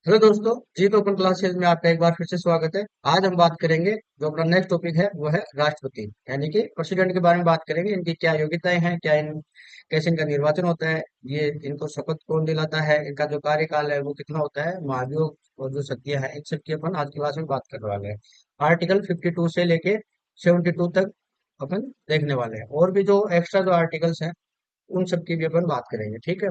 Hello दोस्तों। जी तो open classes में आपका एक बार फिर से स्वागत है। आज हम बात करेंगे, जो अपना नेक्स्ट टॉपिक है वो है राष्ट्रपति, यानी कि प्रेसिडेंट के बारे में बात करेंगे। इनकी क्या योग्यताएं हैं, क्या इन कैसे इनका निर्वाचन होता है, ये इनको शपथ कौन दिलाता है, इनका जो कार्यकाल है वो कितना होता है, महाभियोग और जो शक्तियां हैं, इन सब की अपन आज की क्लास में बात करने वाले हैं। आर्टिकल 52 से लेके 72 तक अपन देखने वाले हैं, और भी जो एक्स्ट्रा जो आर्टिकल्स हैं उन सब की भी अपन बात करेंगे। ठीक है।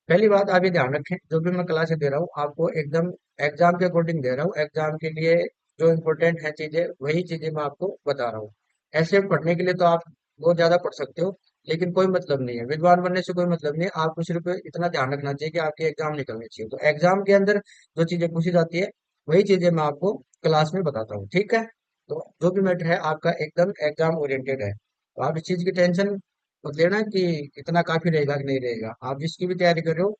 पहली बात आप ये ध्यान रखें, जो भी मैं क्लासेस दे रहा हूँ आपको एकदम एग्जाम के अकॉर्डिंग दे रहा हूँ। एग्जाम के लिए जो इम्पोर्टेंट है चीजें, वही चीजें मैं आपको बता रहा हूँ। ऐसे पढ़ने के लिए तो आप बहुत ज्यादा पढ़ सकते हो, लेकिन कोई मतलब नहीं है। विद्वान बनने से कोई मतलब नहीं है। आपको सिर्फ इतना ध्यान रखना चाहिए कि आपके एग्जाम निकलने चाहिए। तो एग्जाम के अंदर जो चीजें पूछी जाती है वही चीजें मैं आपको क्लास में बताता हूँ। ठीक है। तो जो भी मैटर है आपका एकदम एग्जाम ओरिएंटेड है, तो आप इस चीज की टेंशन मत लेना कि इतना काफी रहेगा कि नहीं रहेगा। आप जिसकी भी तैयारी कर रहे हो,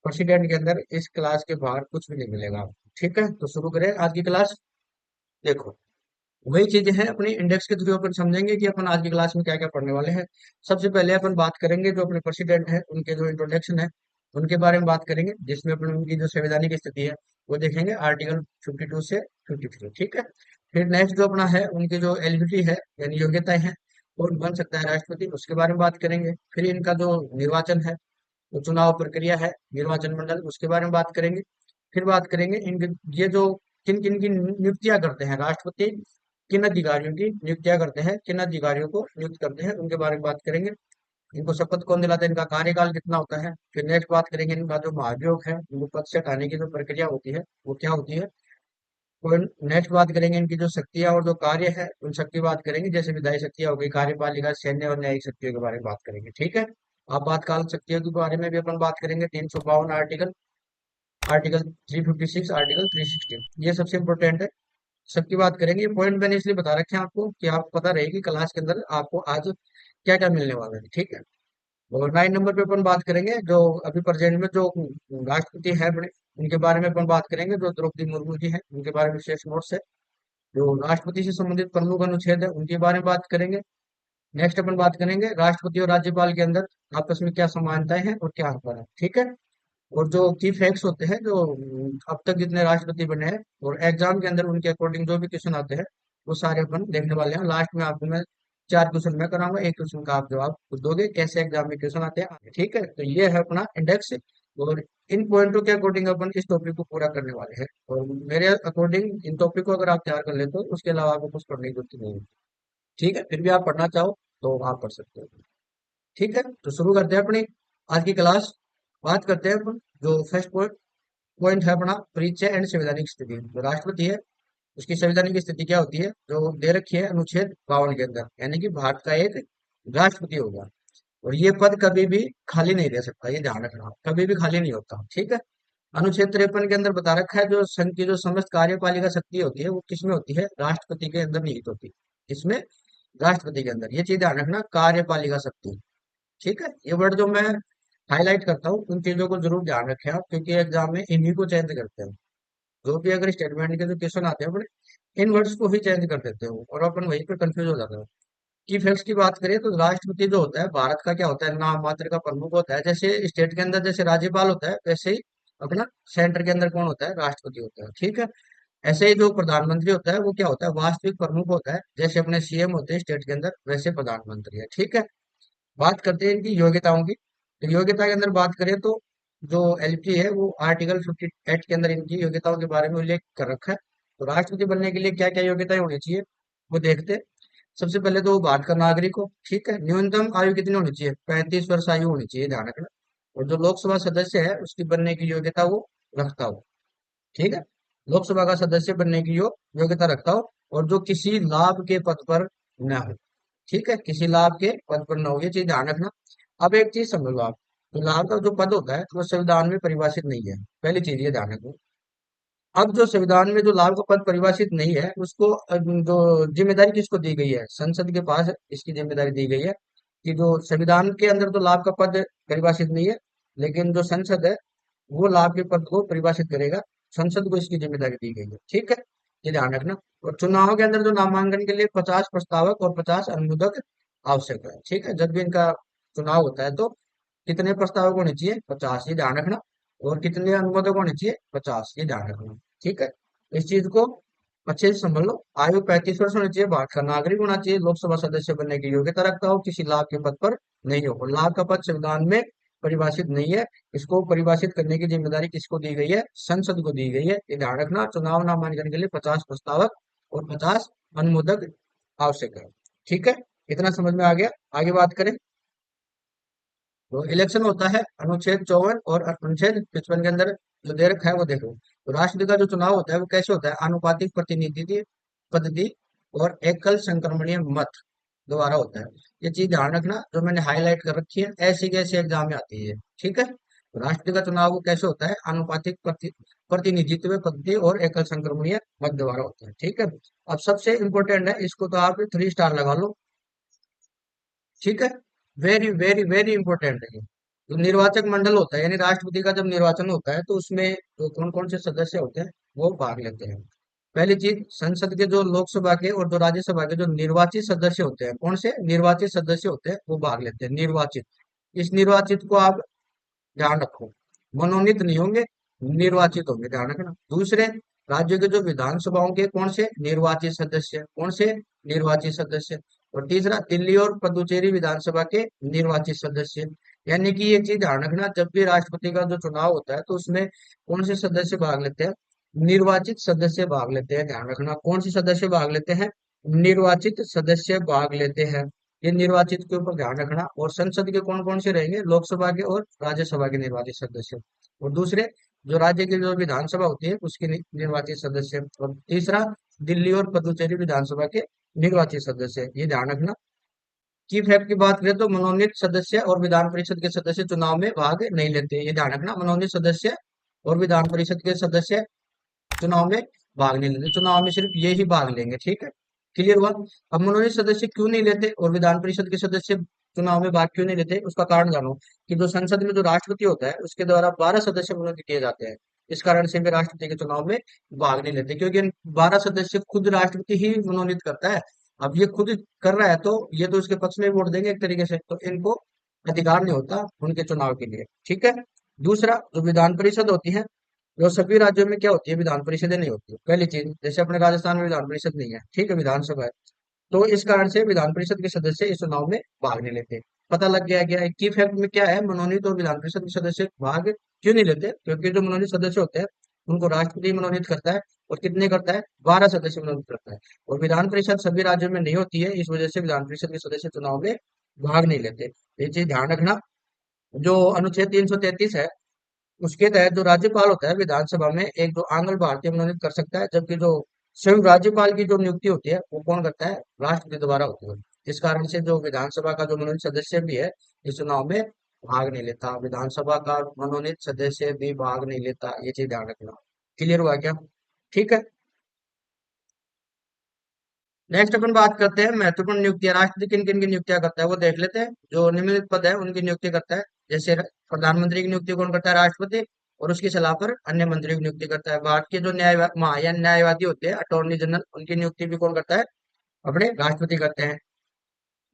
प्रेसिडेंट के अंदर इस क्लास के बाहर कुछ भी नहीं मिलेगा आपको। ठीक है, तो शुरू करें आज की क्लास। देखो, वही चीजें हैं अपनी इंडेक्स के थ्रू अपन समझेंगे कि अपन आज की क्लास में क्या क्या पढ़ने वाले हैं। सबसे पहले अपन बात करेंगे जो अपने प्रेसिडेंट है उनके जो इंट्रोडक्शन है उनके बारे में बात करेंगे, जिसमें अपन उनकी जो संवैधानिक स्थिति है वो देखेंगे, आर्टिकल 52 से 53। ठीक है। फिर नेक्स्ट जो अपना है उनकी जो एलिजिबिलिटी है, यानी योग्यताएं हैं, कौन बन सकता है राष्ट्रपति, उसके बारे में बात करेंगे। फिर इनका जो निर्वाचन है, जो चुनाव प्रक्रिया है, निर्वाचन मंडल, उसके बारे में बात करेंगे। फिर बात करेंगे इन ये जो किन किन की नियुक्तियां करते हैं राष्ट्रपति, किन अधिकारियों की नियुक्तियां करते हैं, किन अधिकारियों को नियुक्त करते हैं, उनके बारे में बात करेंगे। इनको शपथ कौन दिलाता है, इनका कार्यकाल कितना होता है। फिर नेक्स्ट बात करेंगे इनका जो महाभियोग है, इनको पद से हटाने की जो प्रक्रिया होती है वो क्या होती है। और नेक्स्ट बात करेंगे इनकी जो शक्तियां और जो कार्य है उन सब की बात करेंगे, जैसे विधायी शक्तियां हो गई, कार्यपालिका, सैन्य और न्यायिक शक्तियों के बारे में बात करेंगे। ठीक है। आपातकाल शक्तियों के बारे में भी अपन बात करेंगे। 352 आर्टिकल, आर्टिकल 356, आर्टिकल 316, ये सबसे इंपॉर्टेंट है। सबकी बात करेंगे। ये पॉइंट मैंने इसलिए बता रखे हैं आपको कि आपको पता रहे कि क्लास के अंदर आपको आज क्या क्या मिलने वाला है। ठीक है। और 9 नंबर पे अपन बात करेंगे जो अभी प्रेजेंट में जो राष्ट्रपति है अपने, उनके बारे में अपन बात करेंगे। जो द्रौपदी मुर्मू जी है उनके बारे में विशेष नोट्स है। जो राष्ट्रपति से संबंधित प्रमुख अनुच्छेद है उनके बारे में बात करेंगे। नेक्स्ट अपन बात करेंगे राष्ट्रपति और राज्यपाल के अंदर आपस में क्या समानताएं हैं और क्या अंतर है। ठीक है। और जो की फैक्ट्स होते हैं, जो अब तक जितने राष्ट्रपति बने हैं और एग्जाम के अंदर उनके अकॉर्डिंग जो भी क्वेश्चन आते हैं वो सारे अपन देखने वाले हैं। लास्ट में आपको मैं 4 क्वेश्चन मैं कराऊंगा, एक क्वेश्चन का आप जवाब खुद दोगे, कैसे एग्जाम में क्वेश्चन आते हैं। ठीक है, तो ये है अपना इंडेक्स। और इन पॉइंटों के अकॉर्डिंग अपन इस टॉपिक को पूरा करने वाले हैं। और मेरे अकॉर्डिंग इन टॉपिक को अगर आप तैयार कर लेते हो तो उसके अलावा आपको कुछ पढ़ने की जरूरत नहीं है। ठीक है, फिर भी आप पढ़ना चाहो तो आप पढ़ सकते हो। ठीक है, तो शुरू करते हैं अपनी आज की क्लास। बात करते हैं अपन जो फर्स्ट पॉइंट पॉइंट है अपना, परिचय एंड संवैधानिक स्थिति। जो राष्ट्रपति है उसकी संवैधानिक स्थिति क्या होती है, जो दे रखी है अनुच्छेद 52 के अंदर, यानी कि भारत का एक राष्ट्रपति होगा। और ये पद कभी भी खाली नहीं रह सकता, ये ध्यान रखना, कभी भी खाली नहीं होता। ठीक है। अनुच्छेद 53 के अंदर बता रखा है जो संघ की जो समस्त कार्यपालिका शक्ति होती है वो किसमें होती है, राष्ट्रपति के अंदर निहित होती है। इसमें राष्ट्रपति के अंदर, ये चीज ध्यान रखना, कार्यपालिका शक्ति। ठीक है। ये वर्ड जो मैं हाईलाइट करता हूँ उन चीजों को जरूर ध्यान रखें आप, क्योंकि एग्जाम में इन्हीं को चेंज करते हैं। जो भी अगर स्टेटमेंट के जो क्वेश्चन आते हैं अपने, इन वर्ड्स को ही चेंज कर देते हो और अपन वहीं पर कंफ्यूज हो जाते हैं। की फैक्ट्स की बात करें तो राष्ट्रपति जो होता है भारत का क्या होता है, नाम मात्र का प्रमुख होता है। जैसे स्टेट के अंदर जैसे राज्यपाल होता है, वैसे ही अपना सेंटर के अंदर कौन होता है, राष्ट्रपति होता है। ठीक है। ऐसे ही जो प्रधानमंत्री होता है वो क्या होता है, वास्तविक प्रमुख होता है। जैसे अपने सीएम होते हैं स्टेट के अंदर, वैसे प्रधानमंत्री है। ठीक है। बात करते हैं इनकी योग्यताओं की। तो योग्यता के अंदर बात करें तो जो एलपी है वो आर्टिकल 58 के अंदर इनकी योग्यताओं के बारे में उल्लेख कर रखा है। तो राष्ट्रपति बनने के लिए क्या क्या योग्यताएं होनी चाहिए वो देखते हैं। सबसे पहले तो वो भारत का नागरिक हो। ठीक है। न्यूनतम आयु कितनी होनी चाहिए, 35 वर्ष आयु होनी चाहिए, ध्यान रखना। और जो लोकसभा सदस्य है उसकी बनने की योग्यता वो रखता हो। ठीक है। लोकसभा का सदस्य बनने की योग्यता रखता हो, और जो किसी लाभ के पद पर न हो। ठीक है, किसी लाभ के पद पर न हो, ये चीज ध्यान रखना। अब एक चीज समझ लो आप, तो लाभ का जो पद होता है वो संविधान में परिभाषित नहीं है, पहली चीज ये ध्यान रखो। अब जो संविधान में जो लाभ का पद परिभाषित नहीं है उसको जो जिम्मेदारी किसको दी गई है, संसद के पास इसकी जिम्मेदारी दी गई है कि जो संविधान के अंदर तो लाभ का पद परिभाषित नहीं है, लेकिन जो संसद है वो लाभ के पद को परिभाषित करेगा। संसद को इसकी जिम्मेदारी दी गई है। ठीक है, ये ध्यान रखना। और चुनाव के अंदर जो नामांकन के लिए 50 प्रस्तावक और 50 अनुमोदक आवश्यक है। ठीक है, जब भी इनका चुनाव होता है तो कितने प्रस्तावक होने चाहिए, 50, ये ध्यान रखना। और कितने अनुमोदक होने चाहिए? 50, ये ध्यान रखना। ठीक है, इस चीज को अच्छे से समझ लो। आयु 35 वर्ष होनी चाहिए, भारत का नागरिक होना चाहिए, लोकसभा सदस्य बनने की योग्यता रखता हो, किसी लाभ के पद पर नहीं हो। और लाभ का पद संविधान में परिभाषित नहीं है, इसको परिभाषित करने की जिम्मेदारी किसको दी गई है? संसद को दी गई है, ये ध्यान रखना। चुनाव नामांकन के लिए 50 प्रस्तावक और 50 अनुमोदक आवश्यक है। ठीक है, इतना समझ में आ गया। आगे बात करें तो इलेक्शन होता है अनुच्छेद 54 और अनुच्छेद 55 के अंदर जो दे रखा है वो देखो। तो राष्ट्रपति का जो चुनाव होता है वो कैसे होता है? आनुपातिक प्रतिनिधि पद्धति और एकल संक्रमणीय मत द्वारा होता है। ये चीज ध्यान रखना, जो मैंने हाईलाइट कर रखी है, ऐसी कैसे एग्जाम में आती है। ठीक है, तो राष्ट्रपति का चुनाव वो कैसे होता है? आनुपातिक प्रतिनिधित्व पद्धति और एकल संक्रमणीय मत द्वारा होता है। ठीक है, अब सबसे इंपॉर्टेंट है, इसको तो आप 3 स्टार लगा लो। ठीक है, वेरी वेरी वेरी इंपॉर्टेंट है ये। जो निर्वाचक मंडल होता है, यानी राष्ट्रपति का जब निर्वाचन होता है तो उसमें जो कौन कौन से सदस्य होते हैं वो भाग लेते हैं। पहली चीज, संसद के जो लोकसभा के और जो राज्यसभा के जो निर्वाचित सदस्य होते हैं, कौन से निर्वाचित सदस्य होते हैं वो भाग लेते हैं। निर्वाचित, इस निर्वाचित को आप ध्यान रखो, मनोनीत नहीं होंगे, निर्वाचित होंगे, ध्यान रखना। दूसरे, राज्य के जो विधानसभाओं के कौन से निर्वाचित सदस्य, कौन से निर्वाचित सदस्य। और तीसरा, दिल्ली और पुदुचेरी विधानसभा के निर्वाचित सदस्य। यानी कि ये चीज ध्यान रखना, जब भी राष्ट्रपति का जो चुनाव होता है तो उसमें कौन से सदस्य भाग लेते हैं? निर्वाचित सदस्य भाग लेते हैं, ध्यान रखना। कौन से सदस्य भाग लेते हैं? निर्वाचित सदस्य भाग लेते हैं। ये निर्वाचित के ऊपर ध्यान रखना। और संसद के कौन कौन से रहेंगे? लोकसभा के और राज्यसभा के निर्वाचित सदस्य। और दूसरे, जो राज्य की जो विधानसभा होती है उसके निर्वाचित सदस्य। और तीसरा, दिल्ली और पुदुचेरी विधानसभा के निर्वाचित सदस्य, ये ध्यान रखना। की फैक्ट की बात करें तो मनोनीत सदस्य और विधान परिषद के सदस्य चुनाव में भाग नहीं लेते, ये ध्यान रखना। मनोनीत सदस्य और विधान परिषद के सदस्य चुनाव में भाग नहीं लेते, चुनाव में सिर्फ ये ही भाग लेंगे। ठीक है, क्लियर हुआ? अब मनोनीत सदस्य क्यों नहीं लेते और विधान परिषद के सदस्य चुनाव में भाग क्यों नहीं लेते, उसका कारण जानो। कि जो संसद में जो राष्ट्रपति होता है उसके द्वारा 12 सदस्य मनोनीत किए जाते हैं, इस कारण से वे राष्ट्रपति के चुनाव में भाग नहीं लेते, क्योंकि 12 सदस्य खुद राष्ट्रपति ही मनोनीत करता है। अब ये खुद कर रहा है तो ये तो उसके पक्ष में वोट देंगे एक तरीके से, तो इनको अधिकार नहीं होता उनके चुनाव के लिए। ठीक है, दूसरा, जो विधान परिषद होती है, जो सभी राज्यों में क्या होती है? विधान परिषदें नहीं होती। पहली चीज, जैसे अपने राजस्थान में विधान परिषद नहीं है, ठीक है, विधानसभा है। तो इस कारण से विधान परिषद के सदस्य इस चुनाव में भाग नहीं लेते। पता लग गया क्या है की फैक्ट में क्या है? मनोनीत और विधान परिषद के सदस्य भाग क्यों नहीं लेते? क्योंकि जो मनोनीत सदस्य होते हैं उनको राष्ट्रपति मनोनीत करता है। और कितने करता है? 12 सदस्य मनोनीत करता है। और विधान परिषद सभी राज्यों में नहीं होती है, इस वजह से विधान परिषद के सदस्य चुनाव में भाग नहीं लेते। ये चीज ध्यान रखना। जो अनुच्छेद 333 है उसके तहत जो राज्यपाल होता है विधानसभा में एक जो आंग्ल भारतीय मनोनीत कर सकता है, जबकि जो संयुक्त राज्यपाल की जो नियुक्ति होती है वो कौन करता है? राष्ट्रपति द्वारा होती है। इस कारण से जो विधानसभा का जो मनोनीत सदस्य भी है इस चुनाव में भाग नहीं लेता, विधानसभा का मनोनीत सदस्य भी भाग नहीं लेता, ये चीज ध्यान रखना। क्लियर हुआ क्या? ठीक है, नेक्स्ट अपन बात करते हैं महत्वपूर्ण नियुक्तियां। राष्ट्रपति किन किन की नियुक्तियां करता है वो देख लेते हैं। जो निम्नलिखित पद है उनकी नियुक्ति करता है। जैसे प्रधानमंत्री की नियुक्ति कौन करता है? राष्ट्रपति। और उसकी सलाह पर अन्य मंत्रियों की नियुक्ति करता है। भारत के जो न्यायवादी होते हैं, अटॉर्नी जनरल, उनकी नियुक्ति भी कौन करता है? अपने राष्ट्रपति करते हैं।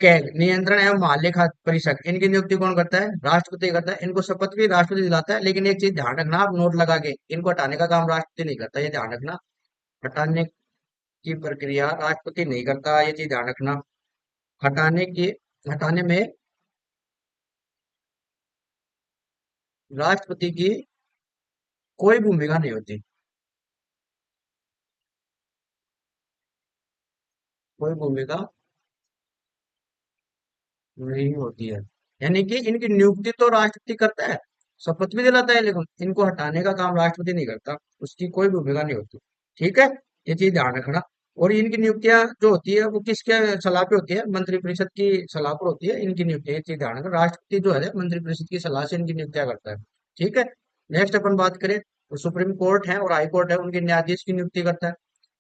कैग, नियंत्रण एवं महालेखा परीक्षक, इनकी नियुक्ति कौन करता है? राष्ट्रपति करता है। इनको शपथ भी राष्ट्रपति दिलाता है, लेकिन एक चीज ध्यान रखना, आप नोट लगा के, इनको हटाने का काम राष्ट्रपति नहीं करता, ये ध्यान रखना। हटाने की प्रक्रिया राष्ट्रपति नहीं करता, ये चीज ध्यान रखना। हटाने की हटाने में राष्ट्रपति की कोई भूमिका नहीं होती, कोई भूमिका नहीं होती है। यानी कि इनकी नियुक्ति तो राष्ट्रपति करता है, शपथ भी दिलाता है, लेकिन इनको हटाने का काम राष्ट्रपति नहीं करता, उसकी कोई भूमिका नहीं होती। ठीक है, ये चीज ध्यान रखना। और इनकी नियुक्तियां जो होती है वो किसके सलाह पे होती है? मंत्रिपरिषद की सलाह पर होती है इनकी नियुक्ति, ये चीज ध्यान रखना। राष्ट्रपति जो है मंत्रिपरिषद की सलाह से इनकी नियुक्तियां करता है। ठीक है, नेक्स्ट अपन बात करें तो सुप्रीम कोर्ट है और हाई कोर्ट है, उनके न्यायाधीश की नियुक्ति करता है।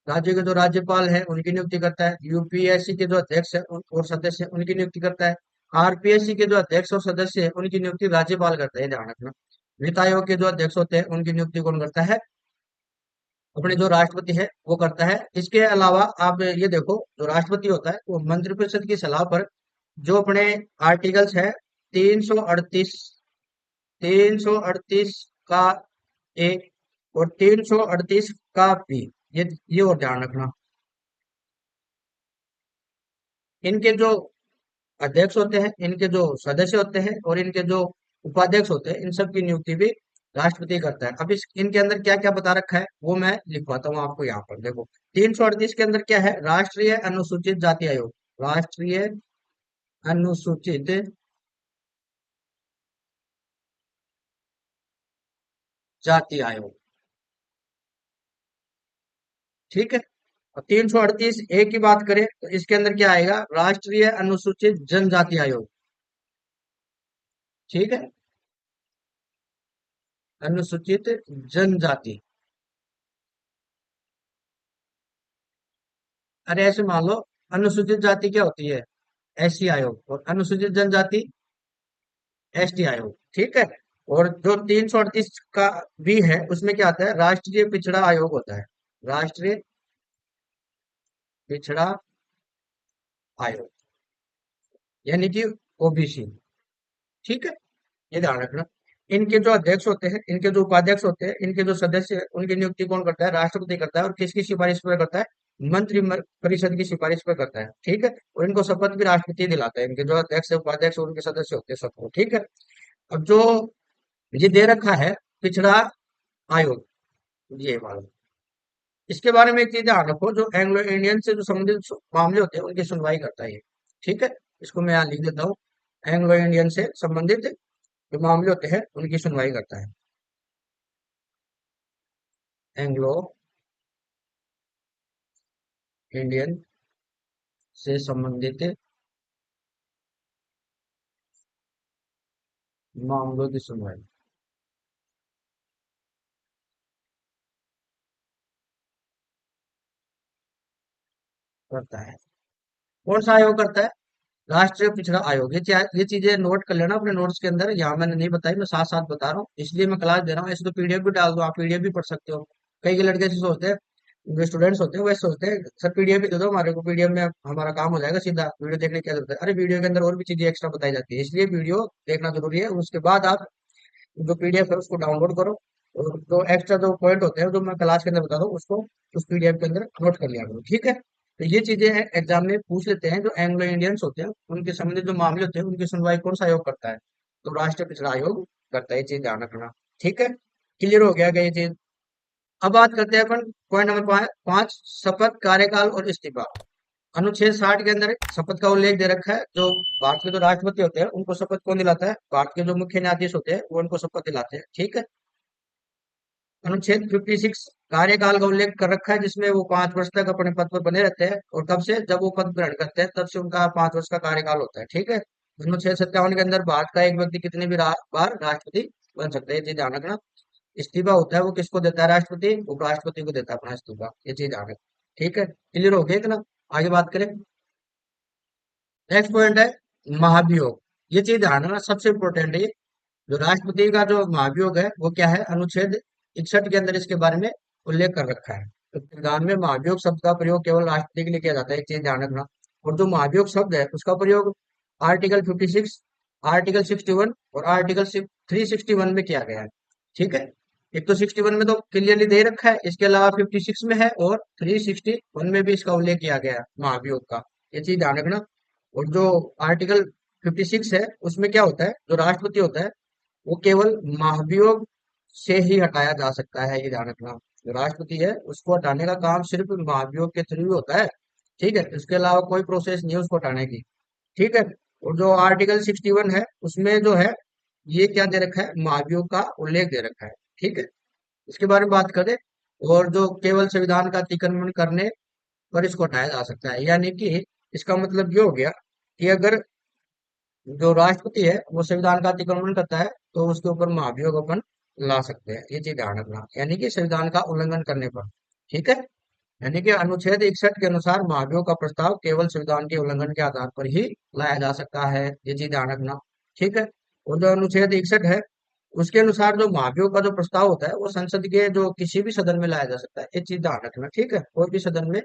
राज्य के जो राज्यपाल है उनकी नियुक्ति करता है। यूपीएससी के जो अध्यक्ष है और सदस्य हैं, उनकी नियुक्ति करता है। आरपीएससी के जो अध्यक्ष और सदस्य हैं उनकी नियुक्ति राज्यपाल करता है, ध्यान रखना। वित्त आयोग के जो अध्यक्ष होते हैं उनकी नियुक्ति कौन करता है? अपने जो राष्ट्रपति है वो करता है। इसके अलावा आप ये देखो, जो राष्ट्रपति होता है वो मंत्रिपरिषद की सलाह पर जो अपने आर्टिकल्स है 338, 338 का ए और 338 का बी। ये और ध्यान रखना। इनके जो अध्यक्ष होते हैं, इनके जो सदस्य होते हैं और इनके जो उपाध्यक्ष होते हैं, इन सब की नियुक्ति भी राष्ट्रपति करता है। अब इस इनके अंदर क्या क्या बता रखा है वो मैं लिखवाता हूँ आपको यहाँ पर। देखो 338 के अंदर क्या है, राष्ट्रीय अनुसूचित जाति आयोग। राष्ट्रीय अनुसूचित जाति आयोग, ठीक है। और 338 ए की बात करें तो इसके अंदर क्या आएगा, राष्ट्रीय अनुसूचित जनजाति आयोग, ठीक है। अनुसूचित जनजाति, अरे ऐसे मान लो, अनुसूचित जाति क्या होती है, एससी आयोग, और अनुसूचित जनजाति एसटी आयोग, ठीक है। और जो 338 का बी है उसमें क्या आता है, राष्ट्रीय पिछड़ा आयोग होता है। राष्ट्रीय पिछड़ा आयोग, यानी कि ओबीसी, ठीक है। ये ध्यान रखना। इनके जो अध्यक्ष होते हैं, इनके जो उपाध्यक्ष होते हैं, इनके जो सदस्य हैं, उनकी नियुक्ति कौन करता है, राष्ट्रपति करता है। और किसकी सिफारिश पर करता है, परिषद की सिफारिश पर करता है, ठीक है। और इनको शपथ भी राष्ट्रपति दिलाता है, इनके जो अध्यक्ष है, उपाध्यक्ष और उनके सदस्य होते हैं सबको, ठीक है। अब जो ये दे रखा है पिछड़ा आयोग, ये वाला, इसके बारे में एक चीज ध्यान रखो, जो एंग्लो इंडियन से जो संबंधित मामले होते हैं उनकी सुनवाई करता है ये, ठीक है। इसको मैं यहाँ लिख देता हूँ, एंग्लो इंडियन से संबंधित जो मामले होते हैं उनकी सुनवाई करता है। एंग्लो इंडियन से संबंधित मामलों की सुनवाई करता है। कौन सा आयोग करता है, राष्ट्रीय पिछड़ा आयोग। ये चीजें नोट कर लेना अपने नोट्स के अंदर, यहाँ मैंने नहीं बताई, मैं साथ साथ बता रहा हूँ, इसलिए मैं क्लास दे रहा हूँ। ऐसे तो पीडीएफ भी डाल दो, आप पीडीएफ भी पढ़ सकते हो। कई के लड़के ऐसे सोचते हैं, जो स्टूडेंट्स होते हैं वैसे सोचते हैं सर पीडीएफ भी दे दो हमारे को, पीडीएफ में हमारा काम हो जाएगा सीधा, वीडियो देखने की क्या जरूरत है। अरे वीडियो के अंदर और भी चीजें एक्स्ट्रा बताई जाती है, इसलिए वीडियो देखना जरूरी है। उसके बाद आप जो पीडीएफ है उसको डाउनलोड करो, और जो एक्स्ट्रा जो पॉइंट होते हैं जो मैं क्लास के अंदर बता दूँ उसको उस पीडीएफ के अंदर नोट कर लिया करो, ठीक है। तो ये चीजें एग्जाम में पूछ लेते हैं, जो एंग्लो इंडियंस होते हैं उनके संबंधित जो मामले होते हैं उनकी सुनवाई कौन सा आयोग करता है, तो राष्ट्रीय पिछड़ा आयोग करता है। ये चीज ध्यान रखना, ठीक है। क्लियर हो गया क्या ये चीज। अब बात करते हैं अपन पॉइंट नंबर 5, शपथ, कार्यकाल और इस्तीफा। अनुच्छेद 60 के अंदर शपथ का उल्लेख दे रखा है। जो भारत के जो राष्ट्रपति होते हैं उनको शपथ कौन दिलाता है, भारत के जो मुख्य न्यायाधीश होते हैं वो उनको शपथ दिलाते हैं, ठीक है। अनुच्छेद 56 कार्यकाल का उल्लेख कर रखा है, जिसमें वो 5 वर्ष तक अपने पद पर बने रहते हैं, और तब से जब वो पद ग्रहण करते हैं तब से उनका 5 वर्ष का कार्यकाल होता है, ठीक है। अनुच्छेद 57 के अंदर भारत का एक व्यक्ति कितने भी बार राष्ट्रपति बन सकता है, ये चीज ध्यान रखना। इस्तीफा होता है वो किसको देता है, राष्ट्रपति उपराष्ट्रपति को देता है अपना इस्तीफा, ये चीज ध्यान रखना, ठीक है। क्लियर हो गया इतना, आगे बात करें। नेक्स्ट पॉइंट है महाभियोग। ये चीज ध्यान रखना, सबसे इंपॉर्टेंट है ये। जो राष्ट्रपति का जो महाभियोग है वो क्या है, अनुच्छेद 61 के अंदर इसके बारे में उल्लेख कर रखा है। तो संविधान में महाभियोग शब्द का प्रयोग केवल राष्ट्रपति के लिए किया जाता है, एक चीज ध्यान रखना। और जो महाभियोग शब्द है उसका प्रयोग आर्टिकल 56, आर्टिकल 61 और आर्टिकल 361 में किया गया है, ठीक है। एक तो 61 में तो क्लियरली दे रखा है, इसके अलावा 56 में है और 361 में भी इसका उल्लेख किया गया है महाभियोग का, ये चीज ध्यान रखना। और जो आर्टिकल 56 है उसमें क्या होता है, जो राष्ट्रपति होता है वो केवल महाभियोग से ही हटाया जा सकता है, ये ध्यान रखना। जो राष्ट्रपति है उसको हटाने का काम सिर्फ महाभियोग के थ्रू ही होता है, ठीक है। इसके अलावा कोई प्रोसेस नहीं है उसको हटाने की, ठीक है। और जो आर्टिकल 61 है उसमें जो है ये क्या दे रखा है, महाभियोग का उल्लेख दे रखा है, ठीक है। इसके बारे में बात करें, और जो केवल संविधान का अतिक्रमण करने पर इसको हटाया जा सकता है, यानी कि इसका मतलब ये हो गया कि अगर जो राष्ट्रपति है वो संविधान का अतिक्रमण करता है तो उसके ऊपर महाभियोग अपन ला सकते हैं, ये चीज ध्यान रखना, यानी कि संविधान का उल्लंघन करने पर, ठीक है। यानी कि अनुच्छेद 61 के अनुसार महाभियोग का प्रस्ताव केवल संविधान के उल्लंघन के आधार पर ही लाया जा सकता है, ये चीज ध्यान रखना, ठीक है। और जो अनुच्छेद 61 है उसके अनुसार जो महाभियोग का जो प्रस्ताव होता है वो संसद के जो किसी भी सदन में लाया जा सकता है, ये चीज ध्यान रखना, ठीक है। कोई भी सदन में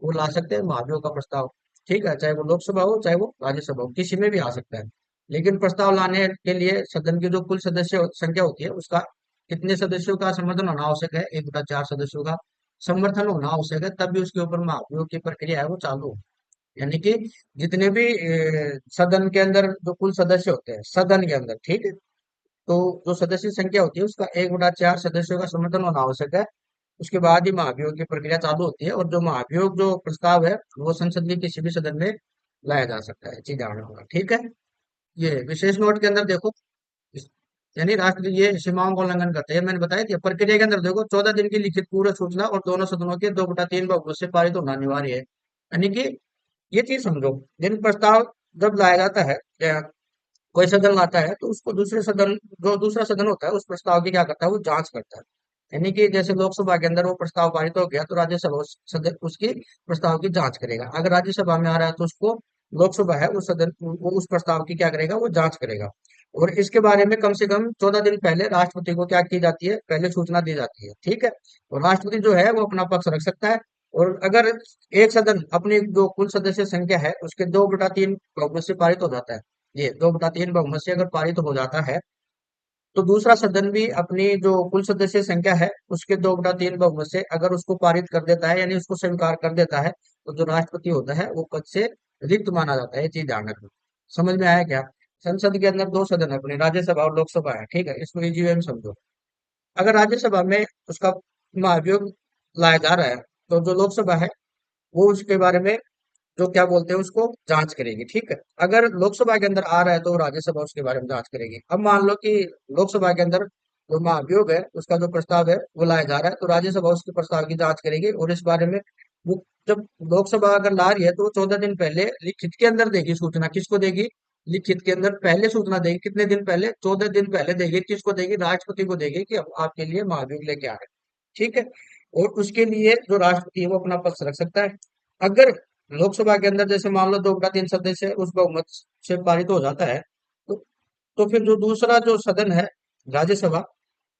वो ला सकते हैं महाभियोग का प्रस्ताव, ठीक है। चाहे वो लोकसभा हो चाहे वो राज्यसभा हो, किसी में भी आ सकता है। लेकिन प्रस्ताव लाने के लिए सदन की जो कुल सदस्य संख्या होती है उसका कितने सदस्यों का समर्थन होना आवश्यक है? 1/4 सदस्यों का समर्थन होना आवश्यक है, तभी उसके ऊपर महाभियोग की प्रक्रिया है वो चालू हो। यानी कि जितने भी सदन के अंदर जो कुल सदस्य होते हैं सदन के अंदर, ठीक है, तो जो सदस्य संख्या होती है उसका 1/4 सदस्यों का समर्थन होना आवश्यक है। उसके बाद ही महाभियोग की प्रक्रिया चालू होती है, और जो महाभियोग जो प्रस्ताव है वो संसद के किसी भी सदन में लाया जा सकता है। चीज ध्यान रखना, ठीक है। ये विशेष नोट के अंदर देखो, इस- यानी राष्ट्र ये सीमाओं का उल्लंघन करते हैं, मैंने बताया था। प्रक्रिया के अंदर देखो, 14 दिन की लिखित पूर्व सूचना और दोनों सदनों के 2/3 बहुमत से पारित होना अनिवार्य है। यानी कि ये चीज समझो, जिन प्रस्ताव जब लाया जाता है या कोई सदन लाता है, तो उसको दूसरे सदन, जो दूसरा सदन होता है उस प्रस्ताव की क्या करता है, वो जांच करता है। यानी कि जैसे लोकसभा के अंदर वो प्रस्ताव पारित हो गया, तो राज्यसभा उस सदन उसकी प्रस्ताव की जांच करेगा। अगर राज्यसभा में आ रहा है तो उसको लोकसभा है उस सदन वो उस प्रस्ताव की क्या करेगा, वो जांच करेगा। और इसके बारे में कम से कम 14 दिन पहले राष्ट्रपति को क्या की जाती है, पहले सूचना दी जाती है, ठीक है। और राष्ट्रपति जो है वो अपना पक्ष रख सकता है। और अगर एक सदन अपनी जो कुल सदस्य संख्या है उसके 2/3 बहुमत से पारित हो जाता है, ये 2/3 बहुमत से अगर पारित हो जाता है, तो दूसरा सदन भी अपनी जो कुल सदस्य संख्या है उसके 2/3 बहुमत से अगर उसको पारित कर देता है, यानी उसको स्वीकार कर देता है, तो जो राष्ट्रपति होता है वो पद से रिक्त माना जाता है। ये चीज ध्यान रखना। समझ में आया क्या? संसद के अंदर दो सदन है अपने, राज्यसभा और लोकसभा है, ठीक है, इसको इजी वे में समझो। अगर राज्यसभा में उसका महाभियोग लाया जा रहा है, तो जो लोकसभा है वो उसके बारे में जो क्या बोलते हैं उसको जांच करेगी, ठीक है। अगर लोकसभा के अंदर आ रहा है तो राज्यसभा उसके बारे में जांच करेगी। अब मान लो कि लोकसभा के अंदर जो महाभियोग है उसका जो प्रस्ताव है वो लाया जा रहा है, तो राज्यसभा उसके प्रस्ताव की जांच करेगी, और इस बारे में वो जब लोकसभा अगर ला रही है तो वो 14 दिन पहले लिखित के अंदर देगी सूचना। किसको देगी? लिखित के अंदर पहले सूचना देगी। कितने दिन पहले? 14 दिन पहले देगी। किसको देगी? राष्ट्रपति को देगी कि अब आपके लिए महाभियोग लेके आ रहे हैं, ठीक है। और उसके लिए जो राष्ट्रपति है वो अपना पक्ष रख सकता है। अगर लोकसभा के अंदर जैसे मान लो 2/3 सदस्य उस बहुमत से पारित हो जाता है, तो फिर जो दूसरा जो सदन है, राज्यसभा,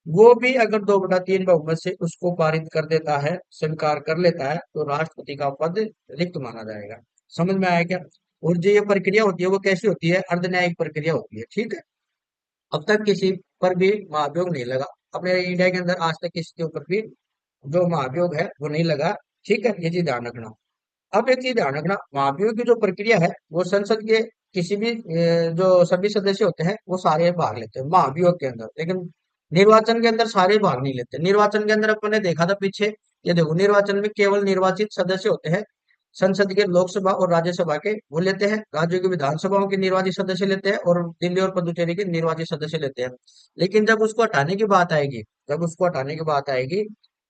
वो भी अगर 2/3 बहुमत से उसको पारित कर देता है, स्वीकार कर लेता है, तो राष्ट्रपति का पद रिक्त माना जाएगा। समझ में आया क्या? और जो ये प्रक्रिया होती है वो कैसी होती है? अर्धन्यायिक प्रक्रिया होती है, ठीक है। अब तक किसी पर भी महाभियोग नहीं लगा, अपने इंडिया के अंदर आज तक किसी के ऊपर भी जो महाभियोग है वो नहीं लगा, ठीक है। ये चीज ध्यान रखना। अब एक चीज ध्यान रखना, महाभियोग की जो प्रक्रिया है वो संसद के किसी भी जो सभी सदस्य होते हैं वो सारे भाग लेते हैं महाभियोग के अंदर, लेकिन निर्वाचन के अंदर सारे भाग नहीं लेते। निर्वाचन के अंदर अपन ने देखा था पीछे, ये देखो, निर्वाचन में केवल निर्वाचित सदस्य होते हैं संसद के, लोकसभा और राज्यसभा के, वो लेते हैं। राज्यों की विधानसभाओं के निर्वाचित सदस्य लेते हैं, और दिल्ली और पुदुचेरी के निर्वाचित सदस्य लेते हैं। लेकिन जब उसको हटाने की बात आएगी, जब उसको हटाने की बात आएगी,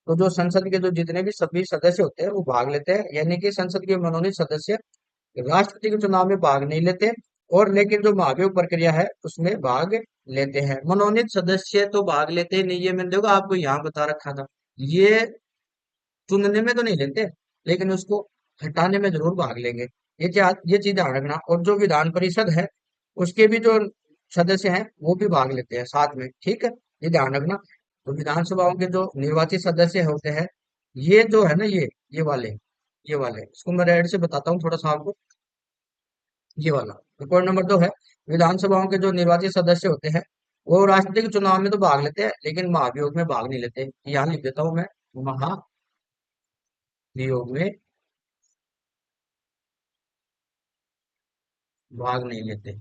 तो जो संसद के जो जितने भी सभी सदस्य होते हैं वो भाग लेते हैं। यानी कि संसद के मनोनीत सदस्य राष्ट्रपति के चुनाव में भाग नहीं लेते, और लेकिन जो महाभियोग प्रक्रिया है उसमें भाग लेते हैं। मनोनीत सदस्य तो भाग लेते ही नहीं, ये मैंने देखो आपको यहाँ बता रखा था। ये चुनने में तो नहीं लेते, लेकिन उसको हटाने में जरूर भाग लेंगे। ये चीज ध्यान रखना। और जो विधान परिषद है उसके भी जो सदस्य हैं वो भी भाग लेते हैं साथ में, ठीक है। ये ध्यान रखना। तो विधानसभाओं के जो निर्वाचित सदस्य होते हैं, ये जो है ना, ये वाले इसको मैं रेड से बताता हूँ थोड़ा सा आपको। ये वाला पॉइंट नंबर 2 है, विधानसभाओं के जो निर्वाचित सदस्य होते हैं वो राष्ट्रपति के चुनाव में तो भाग लेते हैं, लेकिन महाभियोग में भाग नहीं लेते। यहाँ लिख देता हूँ मैं, महाभियोग में भाग नहीं लेते।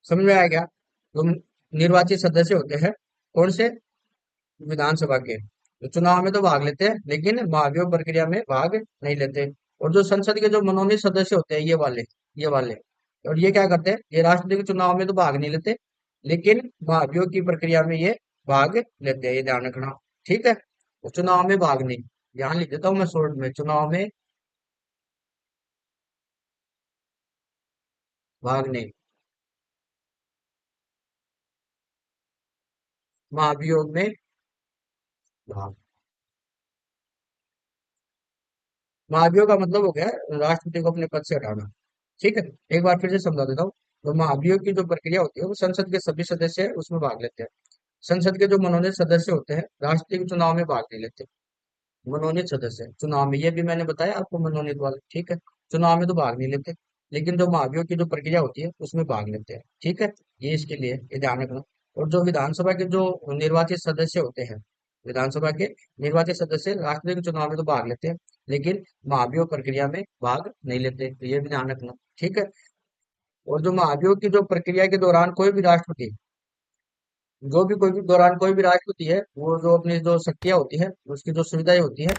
समझ में आया क्या? तो निर्वाचित सदस्य होते हैं कौन से? विधानसभा के, तो चुनाव में तो भाग लेते हैं लेकिन महाभियोग प्रक्रिया में भाग नहीं लेते। और जो संसद के जो मनोनीत सदस्य होते हैं, ये वाले, और ये क्या करते हैं? ये राष्ट्रपति के चुनाव में तो भाग नहीं लेते, लेकिन महाभियोग की प्रक्रिया में ये भाग लेते हैं। ये ध्यान रखना, ठीक है। तो चुनाव में भाग नहीं, ध्यान लिख देता हूँ मैं शॉर्ट में, चुनाव में भाग नहीं, महाभियोग में भाग। महाभियोग का मतलब हो गया राष्ट्रपति को अपने पद से हटाना, ठीक है। एक बार फिर से समझा देता हूँ। तो महाभियोग की जो प्रक्रिया होती है वो संसद के सभी सदस्य है उसमें भाग लेते हैं। संसद के जो मनोनीत सदस्य होते हैं राष्ट्रपति के चुनाव में भाग नहीं लेते। मनोनीत सदस्य चुनाव में, ये भी मैंने बताया आपको, मनोनीत वाले, ठीक है। चुनाव में तो भाग नहीं लेते, लेकिन जो महाभियोग की जो प्रक्रिया होती है उसमें भाग लेते हैं, ठीक है। ये इसके लिए ये ध्यान रखना। और जो विधानसभा के जो निर्वाचित सदस्य होते हैं, विधानसभा के निर्वाचित सदस्य राष्ट्रपति के चुनाव में तो भाग लेते हैं, लेकिन महाभियोग प्रक्रिया में भाग नहीं लेते, तो ये भी ध्यान रखना। ठीक है। और जो महाभियोग की जो प्रक्रिया के दौरान कोई भी राष्ट्रपति, जो भी कोई भी दौरान कोई भी राष्ट्रपति है, वो जो अपनी जो शक्तियां होती है, उसकी जो सुविधाएं होती है,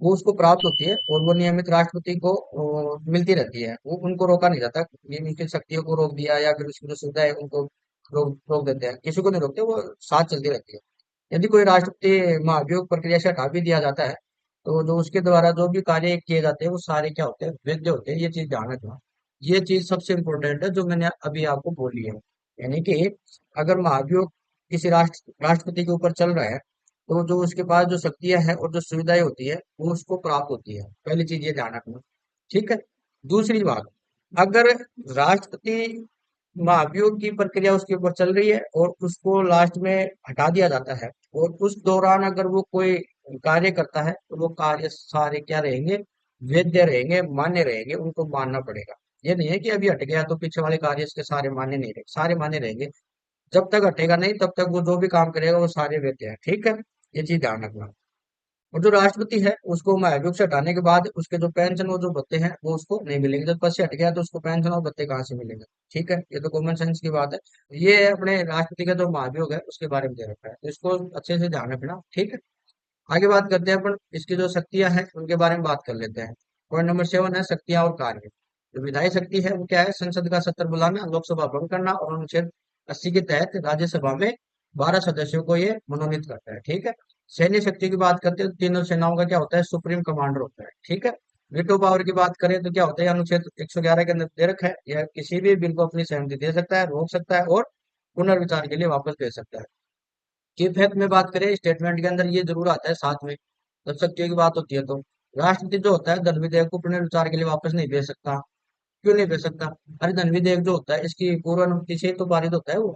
वो उसको प्राप्त होती है, और वो नियमित राष्ट्रपति को मिलती रहती है। वो उनको रोका नहीं जाता, ये उनकी शक्तियों को रोक दिया या फिर उसकी जो सुविधा है उनको रोक रोक देते हैं, किसी को नहीं रोकते, वो साथ चलती रहती है। यदि कोई राष्ट्रपति महाभियोग प्रक्रिया से हटा भी दिया जाता है, तो जो उसके द्वारा जो भी कार्य किए जाते हैं वो सारे क्या होते हैं, वैध होते हैं। ये चीज ध्यान रखना। ये चीज सबसे इंपॉर्टेंट है जो मैंने अभी आपको बोली है। यानी कि अगर महाभियोग किसी राष्ट्रपति के ऊपर चल रहा है, तो जो उसके पास जो शक्तियां हैं और जो सुविधाएं होती है वो उसको प्राप्त होती है। पहली चीज ये ध्यान रखना। ठीक है। दूसरी बात, अगर राष्ट्रपति महाभियोग की प्रक्रिया उसके ऊपर चल रही है और उसको लास्ट में हटा दिया जाता है, और उस दौरान अगर वो कोई कार्य करता है, तो वो कार्य सारे क्या रहेंगे, वैध रहेंगे, मान्य रहेंगे, उनको मानना पड़ेगा। ये नहीं है कि अभी हट गया तो पीछे वाले कार्य इसके सारे मान्य नहीं रहे, सारे मान्य रहेंगे। जब तक हटेगा नहीं तब तक वो जो भी काम करेगा वो सारे वैध है। ठीक है। ये चीज ध्यान रखना। और जो राष्ट्रपति है उसको महबूब से हटाने के बाद उसके जो पेंशन और जो भत्ते हैं वो उसको नहीं मिलेंगे। जब पद से हट गया तो उसको पेंशन और भत्ते कहाँ से मिलेंगे। ठीक है। ये तो कॉमन सेंस की बात है। ये अपने राष्ट्रपति का जो महाभियोग है उसके बारे में दे रखा है, तो इसको अच्छे से ध्यान रखना। ठीक है। आगे बात करते हैं अपन इसकी जो शक्तियां हैं उनके बारे में बात कर लेते हैं। पॉइंट नंबर 7 है शक्तियां और कार्य। जो विधायी शक्ति है वो क्या है, संसद का सत्र बुलाना, लोकसभा भंग करना, और अनुच्छेद 80 के तहत राज्यसभा में 12 सदस्यों को ये मनोनीत करता है। ठीक है। सैन्य शक्ति की बात करते हैं तो तीनों सेनाओं का क्या होता है, सुप्रीम कमांडर होता है। ठीक है। वीटो पावर की बात करें तो क्या होता है, अनुच्छेद 111 के अंदर दे रखा है, यह किसी भी बिल को अपनी सहमति दे सकता है, रोक सकता है और पुनर्विचार के लिए वापस भेज सकता है। की फैक्ट में बात करें, स्टेटमेंट के अंदर ये जरूर आता है साथ में, जब शक्तियों की बात होती है तो राष्ट्रपति जो होता है धन विधेयक को पुनर्विचार के लिए वापस नहीं भेज सकता। क्यों नहीं भेज सकता? अरे धन विधेयक जो होता है इसकी पूर्व अनुमति से ही तो पारित होता है वो,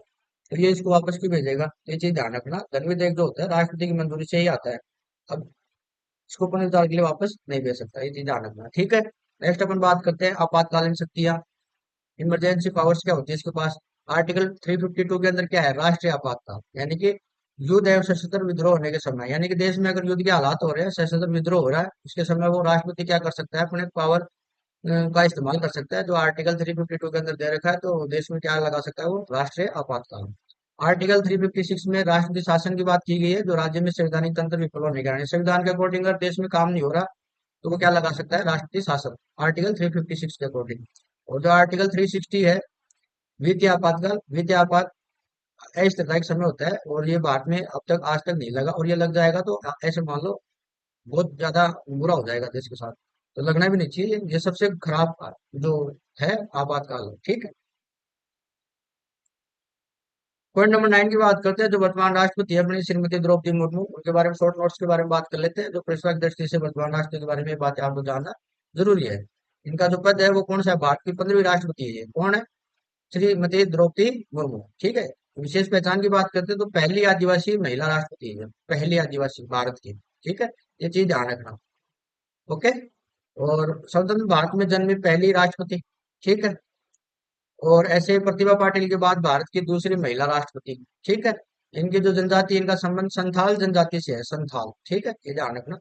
तो ये इसको वापस क्यों भेजेगा? तो ये चीज ध्यान रखना, धन विधेयक जो होता है राष्ट्रपति की मंजूरी से ही आता है। अब इसको पुनर्विचार के लिए वापस नहीं भेज सकता, ये चीज ध्यान रखना। ठीक है। नेक्स्ट अपन बात करते हैं आपातकालीन शक्तियां, इमरजेंसी पावर्स क्या होती है इसके पास। आर्टिकल 352 के अंदर क्या है, राष्ट्रीय आपातकाल, यानी कि युद्ध एवं सशस्त्र विद्रोह होने के समय, यानी कि देश में अगर युद्ध के हालात हो रहे हैं, सशस्त्र विद्रोह हो रहा है, उसके समय वो राष्ट्रपति क्या कर सकता है, अपने पावर का इस्तेमाल कर सकता है। जो आर्टिकल 352 के अंदर दे रखा है, तो देश में क्या लगा सकता है वो, राष्ट्रीय आपातकाल। आर्टिकल 356 में राष्ट्रपति शासन की बात की गई है, जो राज्य में संवैधानिक तंत्र विफल होने के कारण, संविधान के अकॉर्डिंग अगर देश में काम नहीं हो रहा, तो वो क्या लगा सकता है, राष्ट्रपति शासन, आर्टिकल 356 के अकॉर्डिंग। और जो आर्टिकल 360 है, वित्तीय आपातकाल, वित्तीय आपात अस्थायी समय होता है, और ये भारत में अब तक आज तक नहीं लगा, और ये लग जाएगा तो ऐसे मान लो बहुत ज्यादा बुरा हो जाएगा देश के साथ, तो लगना भी नहीं चाहिए। ये सबसे खराब जो है आपातकाल है। ठीक है। पॉइंट नंबर 9 की बात करते हैं, जो वर्तमान राष्ट्रपति है अपनी श्रीमती द्रौपदी मुर्मू, उनके बारे में शॉर्ट नोट्स के बारे में बात कर लेते हैं। जो पेशवा की दृष्टि से वर्तमान राष्ट्रपति के बारे में ये बातें आपको जानना जरूरी है। इनका जो पद है वो कौन सा है, भारत की 15वीं राष्ट्रपति है। ये कौन है, श्रीमती द्रौपदी मुर्मू। ठीक है। विशेष पहचान की बात करते हैं तो पहली आदिवासी महिला राष्ट्रपति है, पहली आदिवासी भारत की। ठीक है। ये चीज ध्यान रखना। ओके। और स्वतंत्र भारत में जन्मी पहली राष्ट्रपति। ठीक है। और ऐसे प्रतिभा पाटिल के बाद भारत की दूसरी महिला राष्ट्रपति। ठीक है। इनकी जो जनजाति, इनका संबंध संथाल जनजाति से है, संथाल। ठीक है, ये ध्यान रखना।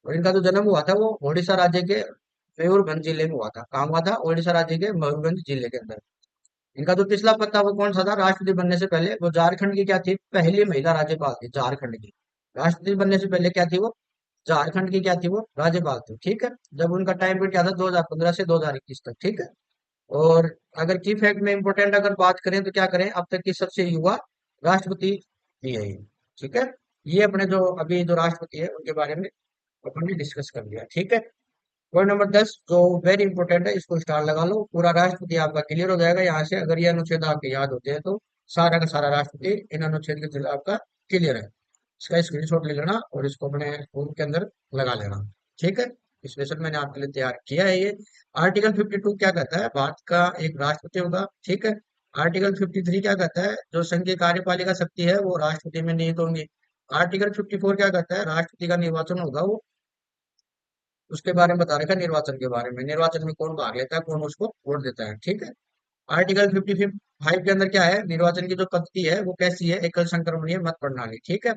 और इनका जो जन्म हुआ था वो ओडिशा राज्य के मयूरभंज जिले में हुआ था। कहाँ हुआ था, ओडिशा राज्य के मयूरभंज जिले के अंदर। इनका जो पिछला पद था वो कौन सा था, राष्ट्रपति बनने से पहले वो झारखंड की क्या थी, पहली महिला राज्यपाल थी, झारखंड की। राष्ट्रपति बनने से पहले क्या थी वो, झारखंड की क्या थी वो, राज्यपाल थी। ठीक है। जब उनका टाइम पीरियड क्या था, 2015 से 2021 तक। ठीक है। और अगर की फैक्ट में इंपोर्टेंट अगर बात करें तो क्या करें, अब तक की सबसे युवा राष्ट्रपति भी है ये। ठीक है। ये अपने जो अभी जो राष्ट्रपति है उनके बारे में अपन ने डिस्कस कर लिया। ठीक है। पॉइंट नंबर 10 जो वेरी इंपॉर्टेंट है, इसको स्टार लगा लो, पूरा राष्ट्रपति आपका क्लियर हो जाएगा यहाँ से। अगर ये अनुच्छेद आपके याद होते हैं तो सारा का सारा राष्ट्रपति इन अनुच्छेद के थ्रू आपका क्लियर है। इसका स्क्रीनशॉट ले लेना और इसको अपने फोन के अंदर लगा लेना। ठीक है। स्पेशल मैंने आपके लिए तैयार किया है ये। आर्टिकल 52 क्या कहता है, भारत का एक राष्ट्रपति होगा। ठीक है। आर्टिकल 53 क्या कहता है, जो संघ की कार्यपालिका शक्ति है वो राष्ट्रपति में निहित होंगी। आर्टिकल 54 क्या कहता है, राष्ट्रपति का निर्वाचन होगा वो, उसके बारे में बता रखा है, निर्वाचन के बारे में, निर्वाचन में कौन भाग लेता है, कौन उसको वोट देता है। ठीक है। आर्टिकल 55 फाइव के अंदर क्या है, निर्वाचन की जो पद्धति है वो कैसी है, एकल संक्रमणीय मत प्रणाली, ठीक है।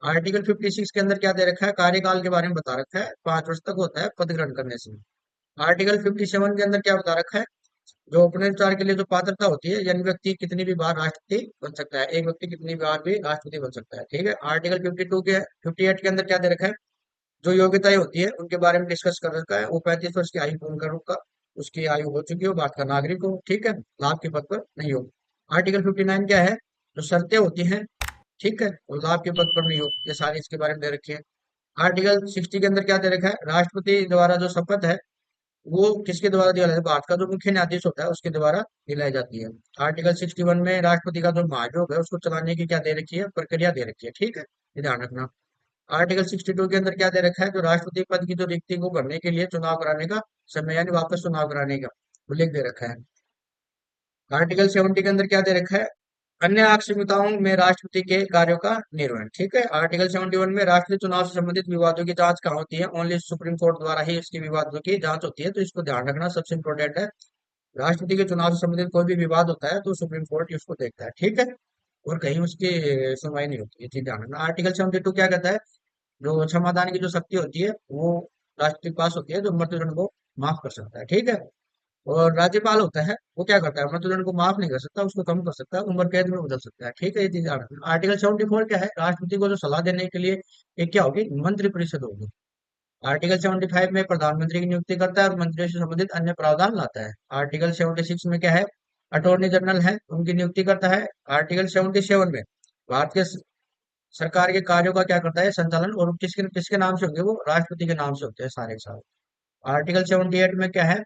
आर्टिकल 56 के अंदर क्या दे रखा है, कार्यकाल के बारे में बता रखा है, 5 वर्ष तक होता है पद ग्रहण करने से। आर्टिकल 57 के अंदर क्या बता रखा है, जो उपनिर्वाचन के लिए जो पात्रता होती है, यानी व्यक्ति कितनी भी बार राष्ट्रपति बन सकता है, एक व्यक्ति कितनी बार भी राष्ट्रपति बन सकता है, ठीक है। आर्टिकल 58 के अंदर क्या दे रखा है, जो योग्यताएं होती है उनके बारे में डिस्कस कर रखा है, वो 35 वर्ष की आयु पूर्ण कर का उसकी आयु हो चुकी हो, भारत का नागरिक हो, ठीक है, लाभ के पद पर नहीं हो। आर्टिकल 59 क्या है, जो शर्तें होती हैं, ठीक है, वो लाभ के पद पर नहीं हो, ये सारी इसके बारे में दे रखी है। आर्टिकल 60 के अंदर क्या दे रखा है, राष्ट्रपति द्वारा जो शपथ है वो किसके द्वारा दिया जाता है, भारत का जो मुख्य न्यायाधीश होता है उसके द्वारा दिलाई जाती है। आर्टिकल 61 में राष्ट्रपति का जो महाभियोग है उसको चलाने की क्या दे रखी है, प्रक्रिया दे रखी है, ठीक है, ये ध्यान रखना। आर्टिकल 62 के अंदर क्या दे रखा है, जो राष्ट्रपति पद की जो रिक्ति को भरने के लिए चुनाव कराने का समय, यानी वापस चुनाव कराने का उल्लेख दे रखा है। आर्टिकल 70 के अंदर क्या दे रखा है, अन्य आक्षेपिताओं में राष्ट्रपति के कार्यों का निर्वहन, ठीक है। आर्टिकल 71 में राष्ट्रीय चुनाव से संबंधित विवादों की जांच कहाँ होती है, ओनली सुप्रीम कोर्ट द्वारा ही इसकी विवादों की जांच होती है, तो इसको ध्यान रखना सबसे इंपॉर्टेंट है। राष्ट्रपति के चुनाव से संबंधित कोई भी विवाद होता है तो सुप्रीम कोर्ट ही उसको देखता है, ठीक है, और कहीं उसकी सुनवाई नहीं होती, ये चीज ध्यान रखना। आर्टिकल 72 क्या कहता है, जो क्षमादान की जो शक्ति होती है वो राष्ट्रपति के पास होती है, जो मृत्युदंड को माफ कर सकता है, ठीक है। और राज्यपाल होता है वो क्या करता है, मृत्युदंड को माफ नहीं कर सकता, उसको कम कर सकता है, उम्र कैद में बदल सकता है, ठीक है, ये चीज याद रखना। आर्टिकल 74 क्या है, राष्ट्रपति को जो सलाह देने के लिए एक क्या होगी, मंत्रिपरिषद होगी। आर्टिकल 75 में प्रधानमंत्री की नियुक्ति करता है और मंत्रियों से संबंधित अन्य प्रावधान लाता है। आर्टिकल 76 में क्या है, अटॉर्नी जनरल है उनकी नियुक्ति करता है। आर्टिकल 77 में भारत के सरकार के कार्यों का क्या करता है, संचालन, और किसके किसके नाम से होंगे, वो राष्ट्रपति के नाम से होते हैं सारे के सारे। आर्टिकल 78 में क्या है,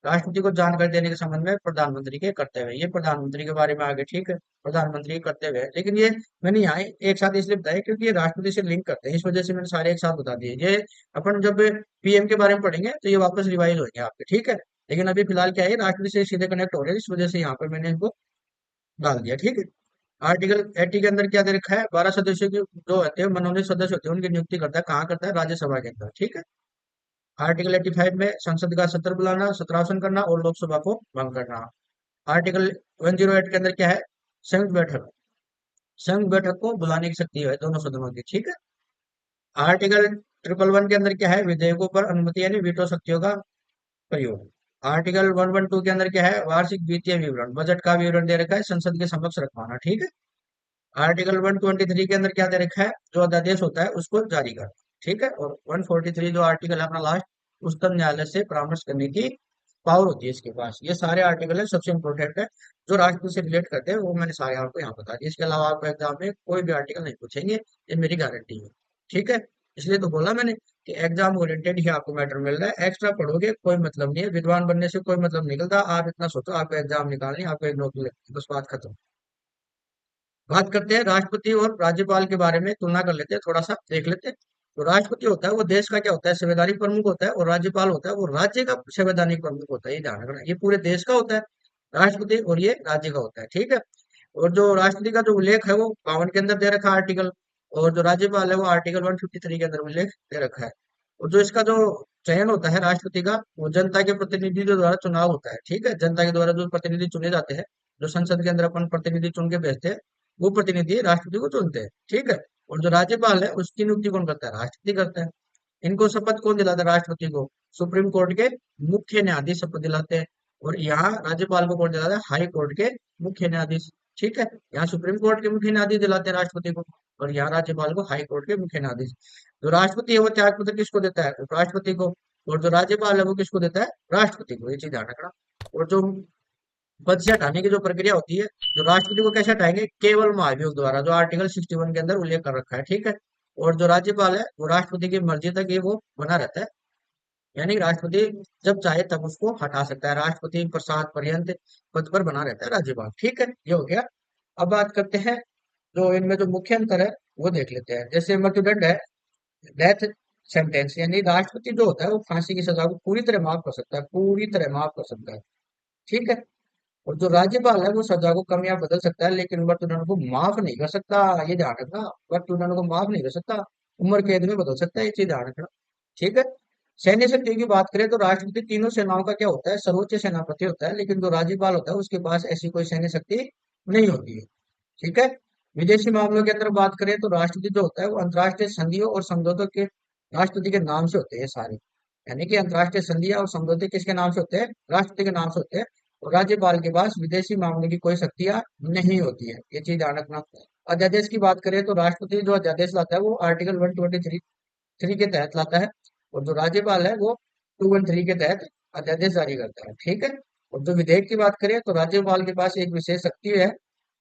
राष्ट्रपति को जानकारी देने के संबंध में प्रधानमंत्री के कर्तव्य है, ये प्रधानमंत्री के बारे में आगे, ठीक है, प्रधानमंत्री के कर्तव्य है, लेकिन ये मैंने यहाँ एक साथ इसलिए बताया क्योंकि ये राष्ट्रपति से लिंक करते हैं, इस वजह से मैंने सारे एक साथ बता दिए। ये अपन जब पीएम के बारे में पढ़ेंगे तो ये वापस रिवाइज होंगे आपके, ठीक है, लेकिन अभी फिलहाल क्या है, राष्ट्रपति से सीधे कनेक्ट हो रहे हैं, इस वजह से यहाँ पर मैंने इनको डाल दिया, ठीक है। आर्टिकल 80 के अंदर क्या दे रखा है, 12 सदस्यों की जो होते हैं मनोनीत सदस्य होते हैं उनकी नियुक्ति करता है, कहाँ करता है, राज्यसभा के अंदर, ठीक है। आर्टिकल 85 में संसद का सत्र बुलाना, सत्रासन करना और लोकसभा को भंग करना। आर्टिकल 108 के अंदर क्या है, संयुक्त बैठक, संयुक्त बैठक को बुलाने की शक्ति है दोनों सदनों की, ठीक है। आर्टिकल 111 के अंदर क्या है, विधेयकों पर अनुमति यानी वीटो शक्तियों का प्रयोग। आर्टिकल 112 के अंदर क्या है, वार्षिक वित्तीय विवरण, बजट का विवरण दे रखा है, संसद के समक्ष रखवाना, ठीक है। आर्टिकल 123 के अंदर क्या दे रखा है, जो अध्यादेश होता है उसको जारी करना, ठीक है। और 143 जो आर्टिकल है अपना लास्ट, उच्चतम न्यायालय से परामर्श करने की पावर होती है इसके पास। ये सारे आर्टिकल है, सबसे इंपॉर्टेंट है, जो राष्ट्रपति से रिलेट करते हैं वो मैंने सारे आपको यहाँ बता दिए। इसके अलावा आपको एग्जाम में कोई भी आर्टिकल नहीं पूछेंगे, ये मेरी गारंटी है, ठीक है। इसलिए तो बोला मैंने कि एग्जाम ओरिएंटेड ही आपको मैटर मिल रहा है, एक्स्ट्रा पढ़ोगे कोई मतलब नहीं है, विद्वान बनने से कोई मतलब निकलता। आप इतना सोचो आपको एग्जाम निकालनी, आपको एक नौकरी लगती है, बस बात खत्म। बात करते हैं राष्ट्रपति और राज्यपाल के बारे में, तुलना कर लेते हैं, थोड़ा सा देख लेते हैं। तो राष्ट्रपति होता है वो देश का क्या होता है, संवैधानिक प्रमुख होता है, और राज्यपाल होता है वो राज्य का संवैधानिक प्रमुख होता है, ये ध्यान रखना, ये पूरे देश का होता है राष्ट्रपति, और ये राज्य का होता है, ठीक है। और जो राष्ट्रपति का जो उल्लेख है वो 52 के अंदर दे रखा है आर्टिकल, और जो राज्यपाल है वो आर्टिकल 153 के अंदर उल्लेख दे रखा है। और जो इसका जो चयन होता है राष्ट्रपति का, वो जनता के प्रतिनिधि के द्वारा चुनाव होता है, ठीक है, जनता के द्वारा जो प्रतिनिधि चुने जाते हैं, जो संसद के अंदर अपन प्रतिनिधि चुन के भेजते हैं, वो प्रतिनिधि राष्ट्रपति को चुनते हैं, ठीक है। और जो राज्यपाल है उसकी नियुक्ति कौन करता है, राष्ट्रपति करता है। इनको शपथ कौन दिलाता है, राष्ट्रपति को सुप्रीम कोर्ट के मुख्य न्यायाधीश शपथ दिलाते हैं। और यहाँ राज्यपाल को कौन दिलाता है, हाई कोर्ट के मुख्य न्यायाधीश, ठीक है। यहाँ सुप्रीम कोर्ट के मुख्य न्यायाधीश दिलाते हैं राष्ट्रपति को, और यहाँ राज्यपाल को हाई कोर्ट के मुख्य न्यायाधीश। जो राष्ट्रपति है वो त्याग पत्र किसको देता है, राष्ट्रपति को। और जो राज्यपाल है वो किसको देता है, राष्ट्रपति को, ये चीज ध्यान रखना। और जो पद से हटाने की जो प्रक्रिया होती है, जो राष्ट्रपति को कैसे हटाएंगे, केवल महाभियोग द्वारा, जो आर्टिकल 61 के अंदर उल्लेख कर रखा है, ठीक है। और जो राज्यपाल है वो राष्ट्रपति की मर्जी तक ये वो बना रहता है, यानी राष्ट्रपति जब चाहे तब उसको हटा सकता है, राष्ट्रपति प्रसाद पर्यंत पद पर बना रहता है राज्यपाल, ठीक है, ये हो गया। अब बात करते हैं जो इनमें जो मुख्य अंतर है वो देख लेते हैं। जैसे मृत्युदंड है, डेथ सेंटेंस, यानी राष्ट्रपति जो होता है वो फांसी की सजा को पूरी तरह माफ कर सकता है, पूरी तरह माफ कर सकता है, ठीक है। और जो राज्यपाल है वो सजा को कम या बदल सकता है, लेकिन मृत्युदंड को माफ नहीं कर सकता, ये ध्यान रखना। मृत्युदंड को माफ नहीं कर सकता, उम्र कैद में बदल सकता है, ये चीज ध्यान रखना, ठीक है। सैन्य शक्ति की बात करें तो राष्ट्रपति तीनों सेनाओं का क्या होता है, सर्वोच्च सेनापति होता है, लेकिन जो राज्यपाल होता है उसके पास ऐसी कोई सैन्य शक्ति नहीं होती है। ठीक है। विदेशी मामलों के अंदर बात करें तो राष्ट्रपति जो होता है वो अंतर्राष्ट्रीय संधियों और समझौतों के राष्ट्रपति के नाम से होते हैं सारे। यानी कि अंतर्राष्ट्रीय संधियां और समझौते किसके नाम से होते हैं, राष्ट्रपति के नाम से होते हैं। और राज्यपाल के पास विदेशी मामलों की कोई शक्तियां नहीं होती है, ये चीज ध्यान रखना। अध्यादेश की बात करें तो राष्ट्रपति जो अध्यादेश लाता है वो आर्टिकल 123 थ्री के तहत लाता है, और जो राज्यपाल है वो 213 के तहत अध्यादेश जारी करता है। ठीक है। और जो विधेयक की बात करें तो राज्यपाल के पास एक विशेष शक्ति है,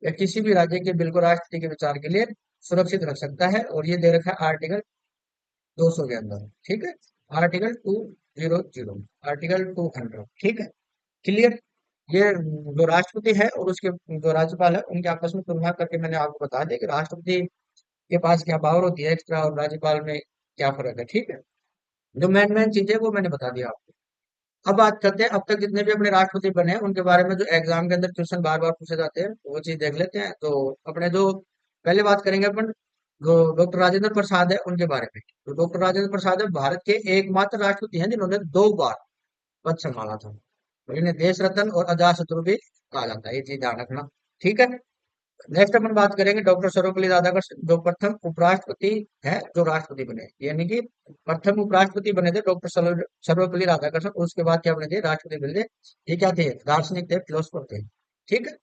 या किसी भी राज्य के बिल को राष्ट्रपति के विचार के लिए सुरक्षित रख सकता है, और ये दे रखा है आर्टिकल 200 के अंदर। ठीक है। Article 200, article 200। ठीक है। क्लियर। ये जो राष्ट्रपति है और उसके जो राज्यपाल है उनके आपस में तुलना करके मैंने आपको बता दिया कि राष्ट्रपति के पास क्या पावर होती है एक्स्ट्रा, और राज्यपाल में क्या फर्क है। ठीक है। जो मेन मेन चीजें वो मैंने बता दिया आपको। अब बात करते हैं अब तक जितने भी अपने राष्ट्रपति बने हैं उनके बारे में, जो एग्जाम के अंदर क्वेश्चन बार बार पूछे जाते हैं वो चीज देख लेते हैं। तो अपने जो पहले बात करेंगे अपन, जो डॉक्टर राजेंद्र प्रसाद है उनके बारे में। तो डॉक्टर राजेंद्र प्रसाद है भारत के एकमात्र राष्ट्रपति हैं जिन्होंने 2 बार पद संभाला था, और इन्हें देश रत्न और अजात शत्रु भी कहा जाता है, ये चीज ध्यान रखना। ठीक है। नेक्स्ट अपन बात करेंगे डॉक्टर सर्वपल्ली राधाकृष्णन, जो प्रथम उपराष्ट्रपति है जो राष्ट्रपति बने, यानी कि प्रथम उपराष्ट्रपति बने थे डॉक्टर सर्वपल्ली राधाकृष्णन। उसके बाद क्या बने थे, राष्ट्रपति बने थे। ये क्या थे, दार्शनिक थे, फिलोसफर थे। ठीक है।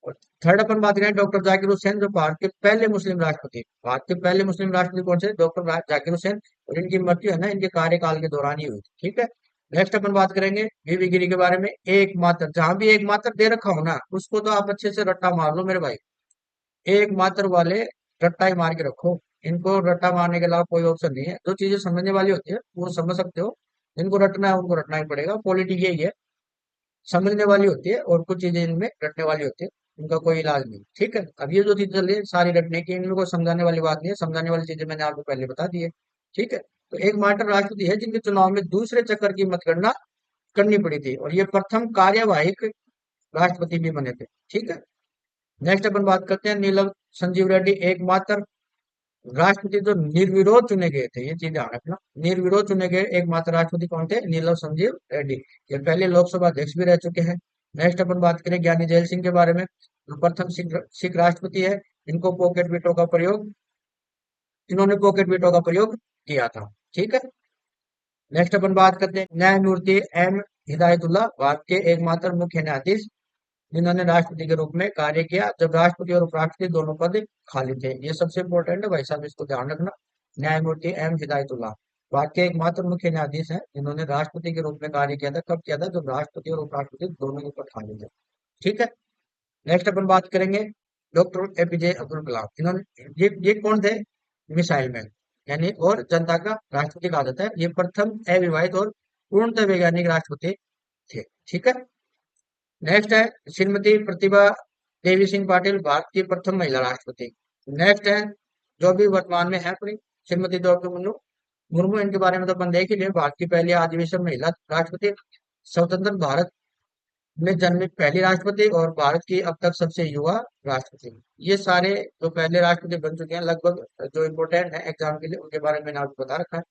और थर्ड अपन बात करें डॉक्टर जाकिर हुसैन, जो भारत के पहले मुस्लिम राष्ट्रपति। भारत के पहले मुस्लिम राष्ट्रपति कौन से, डॉक्टर जाकिर हुसैन। और इनकी मृत्यु है ना इनके कार्यकाल के दौरान ही हुई थी। ठीक है। नेक्स्ट अपन बात करेंगे बीवी गिरी के बारे में। एकमात्र, जहां भी एकमात्र दे रखा हो ना उसको तो आप अच्छे से रट्टा मार लो मेरे भाई। एकमात्र वाले रट्टा ही मार के रखो। इनको रट्टा मारने के अलावा कोई ऑप्शन नहीं है। जो चीजें समझने वाली होती है वो समझ सकते हो, जिनको रटना है उनको रटना ही पड़ेगा। पॉलिटिक्स यही है, समझने वाली होती है, और कुछ चीजें इनमें रटने वाली होती है, उनका कोई इलाज नहीं। ठीक है। अब ये जो चीजें चल रही है सारी रटने की, इनमें कोई समझाने वाली बात नहीं है। समझाने वाली चीजें मैंने आपको पहले बता दी है। ठीक है। तो एकमात्र राष्ट्रपति है जिनके चुनाव में दूसरे चक्कर की मतगणना करनी पड़ी थी, और ये प्रथम कार्यवाहिक राष्ट्रपति भी बने थे। ठीक है। नेक्स्ट अपन बात करते हैं नीलम संजीव रेड्डी, एकमात्र राष्ट्रपति जो निर्विरोध चुने गए थे, ये चीज ध्यान रखना। निर्विरोध चुने गए एकमात्र राष्ट्रपति कौन थे, नीलम संजीव रेड्डी। ये पहले लोकसभा अध्यक्ष भी रह चुके हैं। नेक्स्ट अपन बात करें ज्ञानी जैल सिंह के बारे में, जो प्रथम सिख राष्ट्रपति है। इनको पॉकेट वीटो का प्रयोग इन्होंने पॉकेट वीटो का प्रयोग किया था। ठीक है। नेक्स्ट अपन बात करते हैं न्यायमूर्ति एम हिदायतुल्लाह, भारत के एकमात्र मुख्य न्यायाधीश जिन्होंने राष्ट्रपति के रूप में कार्य किया जब राष्ट्रपति और उपराष्ट्रपति दोनों पद खाली थे। ये सबसे इंपॉर्टेंट है भाई साहब, इसको ध्यान रखना। न्यायमूर्ति एम हिदायतुल्लाह भारत के एकमात्र मुख्य न्यायाधीश हैं जिन्होंने राष्ट्रपति के रूप में कार्य किया था। कब किया था, जब राष्ट्रपति और उपराष्ट्रपति दोनों के पद खाली थे। ठीक है। नेक्स्ट अपन बात करेंगे डॉक्टर एपीजे अब्दुल कलाम। इन्होंने ये कौन थे, मिसाइल मैन, यानी और जनता का राष्ट्रपति कहा जाता है। ये प्रथम अविवाहित और पूर्णतः वैज्ञानिक राष्ट्रपति थे। ठीक है। नेक्स्ट है श्रीमती प्रतिभा देवी सिंह पाटिल, भारत की प्रथम महिला राष्ट्रपति। नेक्स्ट है जो भी वर्तमान में है अपनी, श्रीमती द्रौपदी मुर्मू। मुर्मू इनके बारे में तो अपन देख ही लिए, भारत की पहली आदिवासी महिला राष्ट्रपति, स्वतंत्र भारत में जन्मी पहली राष्ट्रपति, और भारत की अब तक सबसे युवा राष्ट्रपति। ये सारे जो पहले राष्ट्रपति बन चुके हैं लगभग, जो इम्पोर्टेंट है एग्जाम के लिए उनके बारे में मैंने आपको बता रखा है।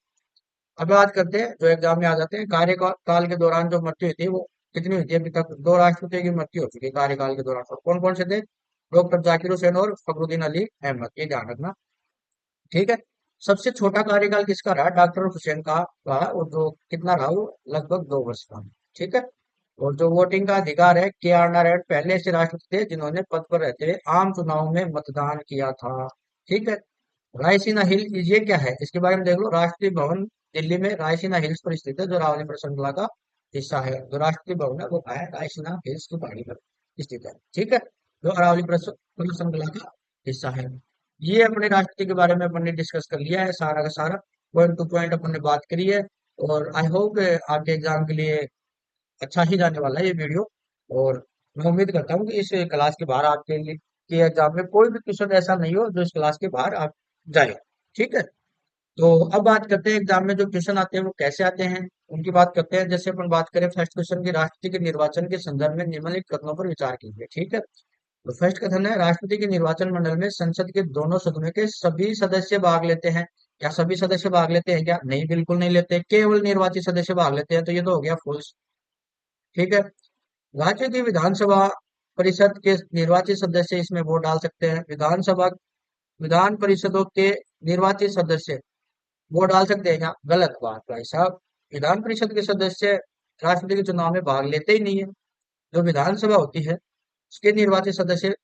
अब बात करते हैं जो एग्जाम में आ जाते हैं, कार्यकाल के दौरान जो मृत्यु हुई थी वो कितनी हुई थी। अभी तक 2 राष्ट्रपतियों की मृत्यु हो चुकी है कार्यकाल के दौरान। और कौन कौन से थे, डॉक्टर जाकिर हुसैन और फखरुद्दीन अली अहमद, ये ध्यान रखना। ठीक है। सबसे छोटा कार्यकाल किसका रहा, डॉक्टर हुसैन का रहा, और जो कितना रहा वो लगभग 2 वर्ष का। ठीक है। और जो वोटिंग का अधिकार है, के आर नारायण पहले से राष्ट्रपति थे जिन्होंने पद पर रहते हुए आम चुनाव में मतदान किया था। ठीक है। रायसीना हिल ये क्या है, इसके बारे में देख लो। राष्ट्रीय भवन दिल्ली में रायसीना हिल्स पर स्थित है, जो अरावली श्रृंखला का हिस्सा है। जो राष्ट्रीय भवन है वो कहाँ है, रायसीना हिल्स की पहाड़ी पर स्थित है। ठीक है। जो अरावली श्रृंखला का हिस्सा है। ये अपने राष्ट्रपति के बारे में अपन ने डिस्कस कर लिया है, सारा का सारा पॉइंट टू पॉइंट अपन ने बात करी है। और आई होप आपके एग्जाम के लिए अच्छा ही जाने वाला है ये वीडियो। और मैं उम्मीद करता हूँ कि इस क्लास के बाहर आपके लिए के एग्जाम में कोई भी क्वेश्चन ऐसा नहीं हो जो इस क्लास के बाहर आप जाए। ठीक है। तो अब बात करते हैं एग्जाम में जो क्वेश्चन आते हैं वो कैसे आते हैं, उनकी बात करते हैं। जैसे अपन बात करें फर्स्ट क्वेश्चन की, राष्ट्रपति के निर्वाचन के संदर्भ में निम्नलिखित कथनों पर विचार कीजिए। ठीक है। तो फर्स्ट कथन है, राष्ट्रपति के निर्वाचन मंडल में संसद के दोनों सदनों के सभी सदस्य भाग लेते हैं। क्या सभी सदस्य भाग लेते हैं क्या? नहीं, बिल्कुल नहीं लेते, केवल निर्वाचित सदस्य भाग लेते हैं, तो ये तो हो गया फॉल्स। ठीक है। राज्य की विधानसभा परिषद के निर्वाचित सदस्य इसमें वोट डाल सकते हैं। विधान परिषदों के निर्वाचित सदस्य वोट डाल सकते हैं क्या? गलत बात भाई साहब। विधान परिषद के सदस्य राष्ट्रपति के चुनाव में भाग लेते ही नहीं है। जो विधानसभा होती है उसके निर्वाचित सदस्य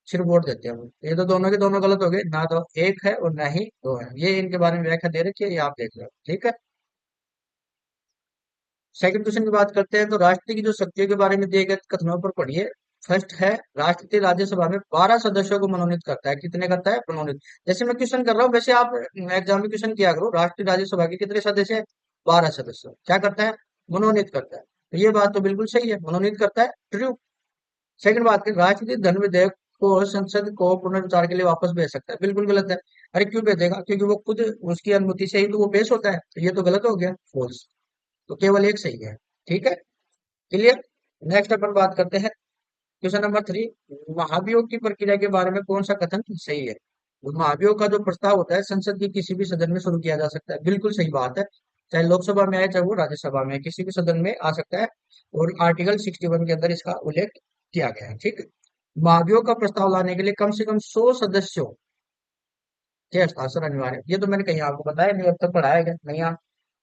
सिर्फ वोट देते हैं। ये तो दोनों के दोनों गलत हो गए, ना तो एक है और ना ही दो है। ये इनके बारे में व्याख्या दे रखी है, ये आप देख लो। ठीक है। सेकंड क्वेश्चन की बात करते हैं, तो राष्ट्रपति की जो शक्तियों के बारे में दिए गए कथनों पर पढ़िए। फर्स्ट है, राष्ट्रपति राज्यसभा में 12 सदस्यों को मनोनीत करता है। कितने करता है? मनोनीत। जैसे मैं क्वेश्चन कर रहा हूँ वैसे आप एग्जाम में क्वेश्चन किया करो। राष्ट्रीय राज्यसभा के कितने सदस्य हैं? 12 सदस्य। क्या करता है? मनोनीत करता है। तो ये बात तो बिल्कुल सही है, मनोनीत करता है, ट्रू। सेकंड बात करें, राष्ट्रपति धन विधेयक को संसद को पुनर्विचार के लिए वापस भेज सकता है। बिल्कुल गलत है। अरे क्यों भेजेगा? क्योंकि वो खुद, उसकी अनुमति से ही तो वो पेश होता है, तो ये तो गलत हो गया, फॉल्स। तो केवल एक सही है। ठीक है, क्लियर। नेक्स्ट अपन बात करते हैं क्वेश्चन नंबर 3। महाभियोग की प्रक्रिया के बारे में कौन सा कथन सही है? तो महाभियोग का जो प्रस्ताव होता है संसद के किसी भी सदन में शुरू किया जा सकता है। बिल्कुल सही बात है। चाहे लोकसभा में आए चाहे वो राज्यसभा में, किसी भी सदन में आ सकता है। और आर्टिकल 61 के अंदर इसका उल्लेख किया गया है। ठीक है। महाभियोग का प्रस्ताव लाने के लिए कम से कम 100 सदस्यों के हस्ताक्षर अनिवार्य है। ये तो मैंने कहीं आपको बताया नहीं, अब तक पढ़ाया गया नहीं। आप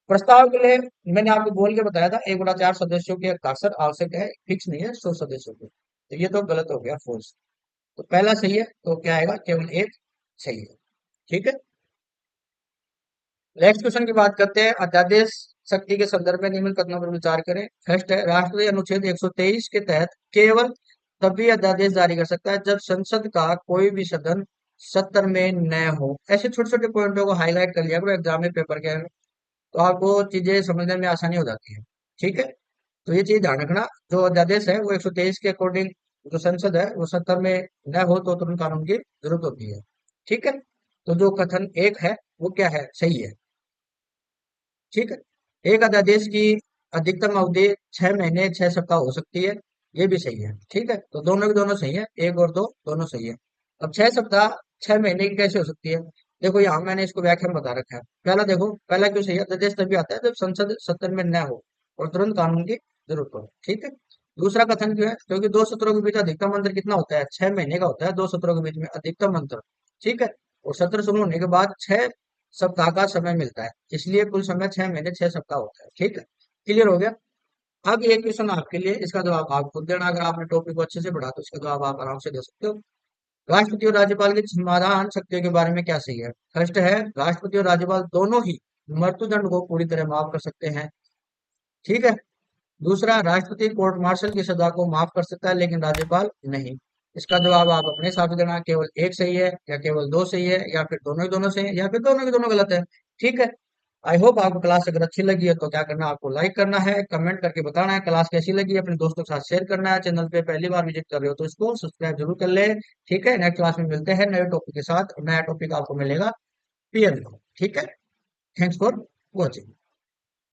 प्रस्ताव के लिए मैंने आपको बोल के बताया था 1/4 सदस्यों के हस्ताक्षर आवश्यक है, फिक्स नहीं है 100 सदस्यों के। तो ये तो गलत हो गया, फॉल्स। तो पहला सही है, तो क्या आएगा? केवल एक सही है। ठीक है। नेक्स्ट क्वेश्चन की बात करते हैं, अध्यादेश शक्ति के संदर्भ में निम्न कथनों पर विचार करें। फर्स्ट है, राष्ट्रपति अनुच्छेद 123 के तहत केवल तभी अध्यादेश जारी कर सकता है जब संसद का कोई भी सदन सत्र में न हो। ऐसे छोटे छोटे पॉइंटों को हाईलाइट कर लिया करो एग्जाम में, पेपर के, तो आपको चीजें समझने में आसानी हो जाती है। ठीक है। तो ये चीज ध्यान रखना, जो अध्यादेश है वो 123 के अकॉर्डिंग जो संसद है वो सत्ता में न हो तो तुरंत कानून की जरूरत होती है। ठीक है। तो जो कथन एक है वो क्या है? सही है। ठीक है। एक अध्यादेश की अधिकतम अवधि 6 महीने 6 सप्ताह हो सकती है। ये भी सही है। ठीक है। तो दोनों के दोनों सही है, एक और दो दोनों सही है। अब 6 सप्ताह 6 महीने की कैसे हो सकती है? देखो यहाँ मैंने इसको व्याख्या में बता रखा है। पहला देखो, पहला क्यों सही है? अध्यादेश तभी आता है जब संसद सत्र में न हो और तुरंत कानून की जरूरत हो। ठीक है। दूसरा कथन क्यों है? क्योंकि दो सत्रों के बीच अधिकतम अंतर कितना होता है? 6 महीने का होता है दो सत्रों के बीच में अधिकतम अंतर। ठीक है। और सत्र शुरू होने के बाद 6 सप्ताह का समय मिलता है, इसलिए कुल समय 6 महीने 6 सप्ताह होता है। ठीक है। क्लियर हो गया। अब ये क्वेश्चन आपके लिए, इसका जवाब आप खुद देना। अगर आपने टॉपिक को अच्छे से पढ़ा तो इसका जवाब आप आराम से दे सकते हो। राष्ट्रपति और राज्यपाल की समाधान शक्तियों के बारे में क्या सही है? फर्स्ट है, राष्ट्रपति और राज्यपाल दोनों ही मृत्युदंड को पूरी तरह माफ कर सकते हैं। ठीक है। दूसरा, राष्ट्रपति कोर्ट मार्शल की सजा को माफ कर सकता है लेकिन राज्यपाल नहीं। इसका जवाब आप अपने हिसाब से देना, केवल एक सही है या केवल दो सही है या फिर दोनों ही दोनों सही है या फिर दोनों के दोनों गलत है। ठीक है। आई होप आपको क्लास अगर अच्छी लगी है तो क्या करना है? आपको लाइक करना है, कमेंट करके बताना है क्लास कैसी लगी, अपने दोस्तों के साथ शेयर करना है। चैनल पे पहली बार विजिट कर रहे हो तो इसको सब्सक्राइब जरूर कर ले। ठीक है। नेक्स्ट क्लास में मिलते हैं नए टॉपिक के साथ। नया टॉपिक आपको मिलेगा पीएम को। ठीक है। Thanks for watching.